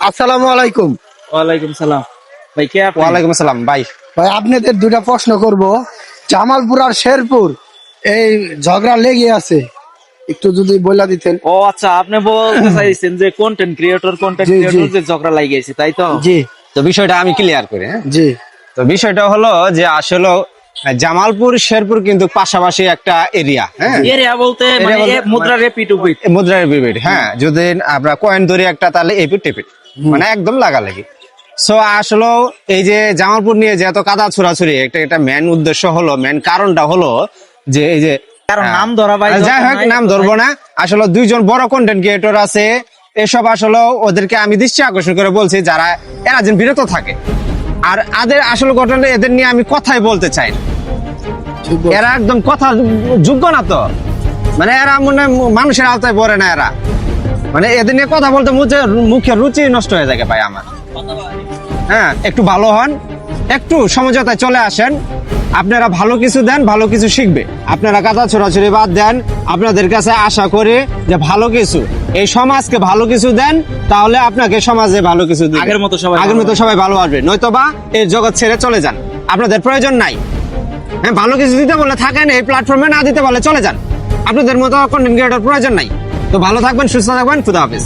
আসসালামু আলাইকুম। ওয়ালাইকুম সালাম। ভাই কে আপনি? ওয়ালাইকুম আসসালাম ভাই। ভাই আপনাদের দুটা প্রশ্ন করব। জামালপুর আর শেরপুর এই ঝগড়া লেগে আছে, একটু যদি বলে দিতেন। ও আচ্ছা, আপনি বলতে চাইছেন যে কন্টেন্ট ক্রিয়েটর জি, জি। যে ঝগড়া লাগিয়েছে, তাই তো? জি তো বিষয়টা আমি ক্লিয়ার করি। হ্যাঁ, জি তো বিষয়টা হলো যে আসলে জামালপুর শেরপুর কিন্তু পাশাপাশি একটা এরিয়া। হ্যাঁ, এরিয়া বলতে মানে মুদ্রা রেপিট উপিট। মুদ্রার বিবিড। হ্যাঁ, যদি আমরা কয়েন ধরি একটা, তাহলে এপিট টেপিট, মানে একদম লাগালাগি। সো আসলে এই যে জামালপুর নিয়ে যে এত কাদা ছুড়াছুড়ি, একটা মেন উদ্দেশ্য হলো, মেন কারণটা হলো যে এই যে কারণ নাম ধরা ভাই, যাই হোক, নাম ধরবো না। আসলে দুইজন বড় কন্টেন্ট ক্রিয়েটর আছে, এসব আসলে ওদেরকে আমি দৃষ্টি আকর্ষণ করে বলছি, যারা এরা যেন বিরত থাকে। আর আসলে ঘটনা এদের নিয়ে আমি কথাই বলতে চাই না। ঠিক বলছেন। এরা একদম কথা যোগ্য না তো, মানে এরা মনে হয় মানুষের আওতায় পড়ে না। এরা মানে এদের নিয়ে কথা বলতে মুখের রুচি নষ্ট হয়ে যায় ভাই আমার। হ্যাঁ, একটু ভালো হন, একটু সমঝোতায় চলে আসেন। আপনারা ভালো কিছু দেন, ভালো কিছু শিখবে। আপনারা কাদা ছোড়াছুড়ি বাদ দেন। আপনাদের কাছে আশা করি যে ভালো কিছু, এই সমাজকে ভালো কিছু দেন, তাহলে আপনাকে সমাজে ভালো কিছু দিবে। আগের মতো সবাই ভালো আসবে, নয়তো বা এই জগৎ ছেড়ে চলে যান। আপনাদের প্রয়োজন নাই। হ্যাঁ, ভালো কিছু দিতে বলে থাকেন, এই প্ল্যাটফর্মে না দিতে বলে চলে যান। আপনাদের মতো কন্টেন্ট ক্রিয়েটর প্রয়োজন নাই। তো ভালো থাকবেন, সুস্থ থাকবেন, খুদা হাফেজ।